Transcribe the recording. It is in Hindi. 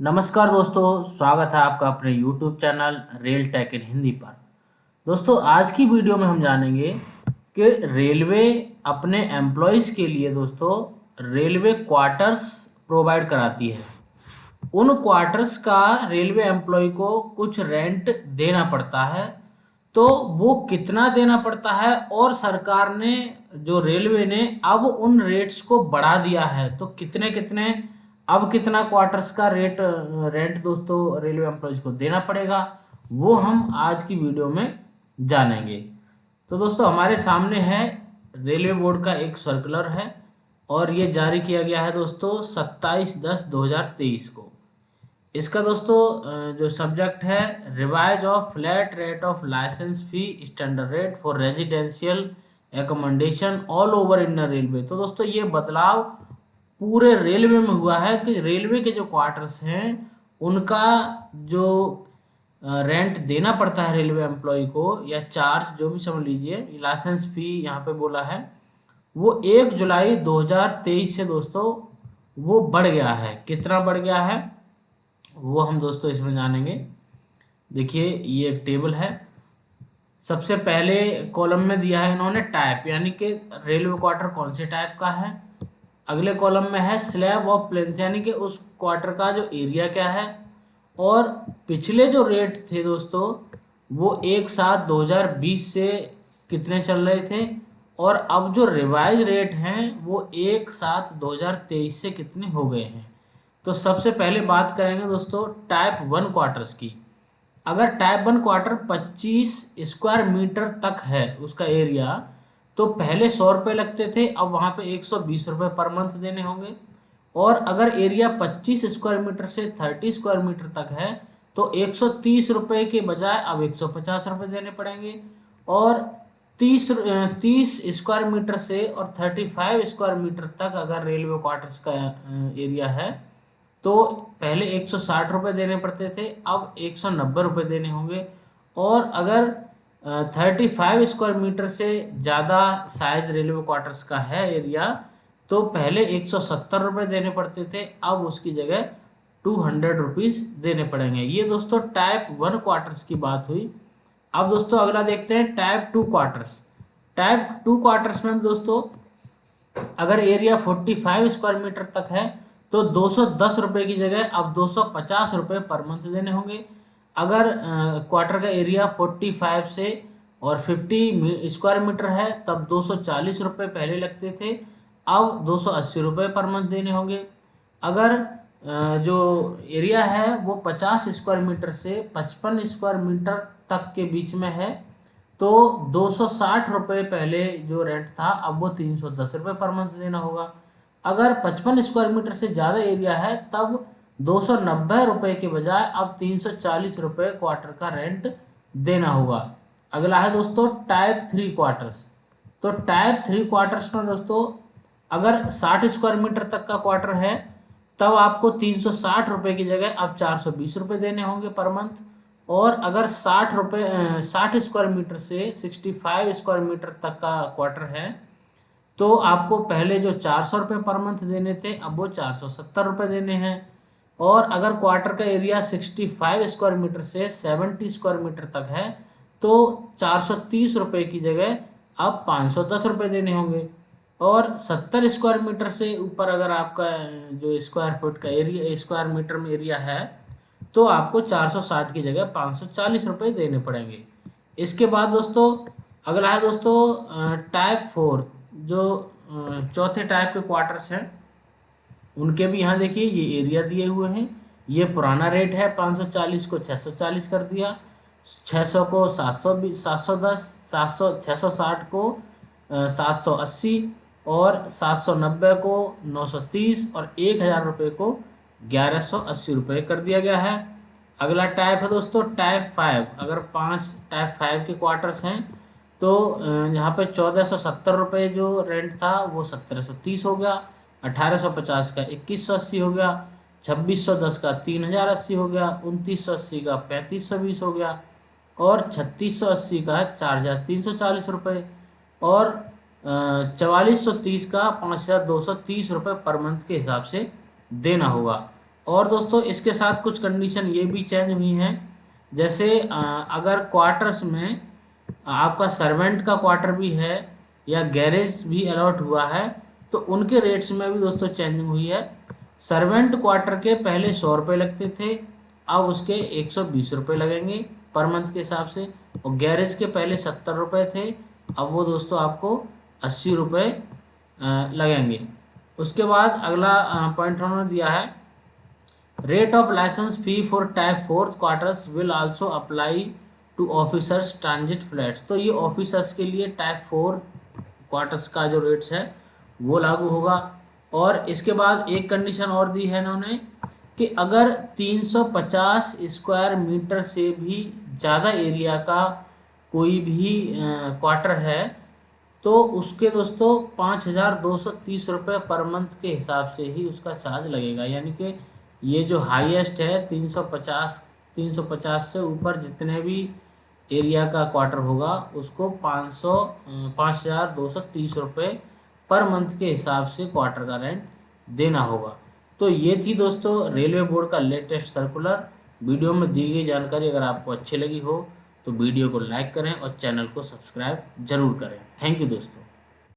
नमस्कार दोस्तों, स्वागत है आपका अपने YouTube चैनल रेल टेक इन हिंदी पर। दोस्तों, आज की वीडियो में हम जानेंगे कि रेलवे अपने एम्प्लॉयज़ के लिए दोस्तों रेलवे क्वार्टर्स प्रोवाइड कराती है। उन क्वार्टर्स का रेलवे एम्प्लॉय को कुछ रेंट देना पड़ता है। तो वो कितना देना पड़ता है, और सरकार ने जो रेलवे ने अब उन रेट्स को बढ़ा दिया है, तो कितने कितने अब कितना क्वार्टर्स का रेंट दोस्तों रेलवे एम्प्लॉयज को देना पड़ेगा, वो हम आज की वीडियो में जानेंगे। तो दोस्तों, हमारे सामने है रेलवे बोर्ड का एक सर्कुलर है, और ये जारी किया गया है दोस्तों 27/10/2023 को। इसका दोस्तों जो सब्जेक्ट है, revise of flat rate of license fee standard rate for residential accommodation all over Indian railway. तो दोस्तों, ये बदलाव पूरे रेलवे में हुआ है कि रेलवे के जो क्वार्टर्स हैं उनका जो रेंट देना पड़ता है रेलवे एम्प्लॉय को, या चार्ज जो भी समझ लीजिए, लाइसेंस फी यहाँ पे बोला है, वो 1 जुलाई 2023 से दोस्तों वो बढ़ गया है। कितना बढ़ गया है वो हम दोस्तों इसमें जानेंगे। देखिए, ये एक टेबल है। सबसे पहले कॉलम में दिया है इन्होंने टाइप, यानी कि रेलवे क्वार्टर कौन से टाइप का है। अगले कॉलम में है स्लैब ऑफ प्लेन्थ, यानी कि उस क्वार्टर का जो एरिया क्या है। और पिछले जो रेट थे दोस्तों, वो 1/7/2020 से कितने चल रहे थे, और अब जो रिवाइज रेट हैं वो 1/7/2023 से कितने हो गए हैं। तो सबसे पहले बात करेंगे दोस्तों टाइप 1 क्वार्टर्स की। अगर टाइप 1 क्वार्टर 25 स्क्वायर मीटर तक है उसका एरिया, तो पहले 100 रुपये लगते थे, अब वहाँ पे 120 रुपये पर मंथ देने होंगे। और अगर एरिया 25 स्क्वायर मीटर से 30 स्क्वायर मीटर तक है, तो 130 रुपये के बजाय अब 150 रुपये देने पड़ेंगे। और 30 स्क्वायर मीटर से और 35 स्क्वायर मीटर तक अगर रेलवे क्वार्टर्स का एरिया है, तो पहले 160 रुपये देने पड़ते थे, अब 190 रुपये देने होंगे। और अगर 35 स्क्वायर मीटर से ज़्यादा साइज रेलवे क्वार्टर्स का है एरिया, तो पहले 170 रुपये देने पड़ते थे, अब उसकी जगह 200 रुपीज़ देने पड़ेंगे। ये दोस्तों टाइप 1 क्वार्टर्स की बात हुई। अब दोस्तों अगला देखते हैं टाइप 2 क्वार्टर्स। टाइप 2 क्वार्टर्स में दोस्तों अगर एरिया 45 स्क्वायर मीटर तक है, तो 210 रुपये की जगह अब 250 रुपये पर मंथ देने होंगे। अगर क्वार्टर का एरिया 45 से और 50 स्क्वायर मीटर है, तब 240 रुपये पहले लगते थे, अब 280 रुपये पर मंथ देने होंगे। अगर जो एरिया है वो 50 स्क्वायर मीटर से 55 स्क्वायर मीटर तक के बीच में है, तो 260 रुपये पहले जो रेंट था, अब वो 310 रुपये पर मंथ देना होगा। अगर 55 स्क्वायर मीटर से ज़्यादा एरिया है, तब 290 रुपये के बजाय अब 340 रुपये क्वार्टर का रेंट देना होगा। अगला है दोस्तों टाइप 3 क्वार्टर्स। तो टाइप 3 क्वार्टर्स में दोस्तों अगर 60 स्क्वायर मीटर तक का क्वार्टर है, तब आपको 360 रुपये की जगह अब 420 रुपये देने होंगे पर मंथ। और अगर 60 स्क्वायर मीटर से 65 स्क्वायर मीटर तक का क्वार्टर है, तो आपको पहले जो 400 रुपये पर मंथ देने थे, अब वो 470 रुपये देने हैं। और अगर क्वार्टर का एरिया 65 स्क्वायर मीटर से 70 स्क्वायर मीटर तक है, तो 430 रुपये की जगह अब 510 रुपये देने होंगे। और 70 स्क्वायर मीटर से ऊपर अगर आपका जो स्क्वायर फुट का एरिया स्क्वायर मीटर में एरिया है, तो आपको 460 की जगह 540 रुपये देने पड़ेंगे। इसके बाद दोस्तों अगला है दोस्तों टाइप 4। जो चौथे टाइप के क्वार्टर्स हैं, उनके भी यहाँ देखिए ये एरिया दिए हुए हैं। ये पुराना रेट है, 540 को 640 कर दिया, 600 को 720, 710, 660 को 780, और 790 को 930, और 1000 रुपये को 1180 रुपये कर दिया गया है। अगला टाइप है दोस्तों टाइप 5। अगर 5 टाइप 5 के क्वार्टर्स हैं, तो यहाँ पे 1470 रुपये जो रेंट था वो 1730 हो गया, 1850 का 2180 हो गया, 2610 का 3080 हो गया, 2980 का 3520 हो गया, और 3680 का 4340 रुपये, और 4430 का 5230 रुपये पर मंथ के हिसाब से देना होगा। और दोस्तों इसके साथ कुछ कंडीशन ये भी चेंज हुई हैं, जैसे अगर क्वार्टर्स में आपका सर्वेंट का क्वार्टर भी है या गैरेज भी अलॉट हुआ है तो उनके रेट्स में भी दोस्तों चेंजिंग हुई है। सर्वेंट क्वार्टर के पहले 100 रुपये लगते थे, अब उसके 120 रुपये लगेंगे पर मंथ के हिसाब से। और गैरेज के पहले 70 रुपये थे, अब वो दोस्तों आपको 80 रुपये लगेंगे। उसके बाद अगला पॉइंट उन्होंने दिया है, rate of license fee for type 4 quarters will also apply to officers transit flats. तो ये ऑफिसर्स के लिए टाइप 4 क्वार्टर्स का जो रेट्स है वो लागू होगा। और इसके बाद एक कंडीशन और दी है इन्होंने कि अगर 350 स्क्वायर मीटर से भी ज़्यादा एरिया का कोई भी क्वार्टर है तो उसके दोस्तों 5,230 रुपये पर मंथ के हिसाब से ही उसका चार्ज लगेगा। यानी कि ये जो हाईएस्ट है 350 से ऊपर जितने भी एरिया का क्वार्टर होगा उसको 5,230 रुपये पर मंथ के हिसाब से क्वार्टर का रेंट देना होगा। तो ये थी दोस्तों रेलवे बोर्ड का लेटेस्ट सर्कुलर। वीडियो में दी गई जानकारी अगर आपको अच्छी लगी हो तो वीडियो को लाइक करें और चैनल को सब्सक्राइब जरूर करें। थैंक यू दोस्तों।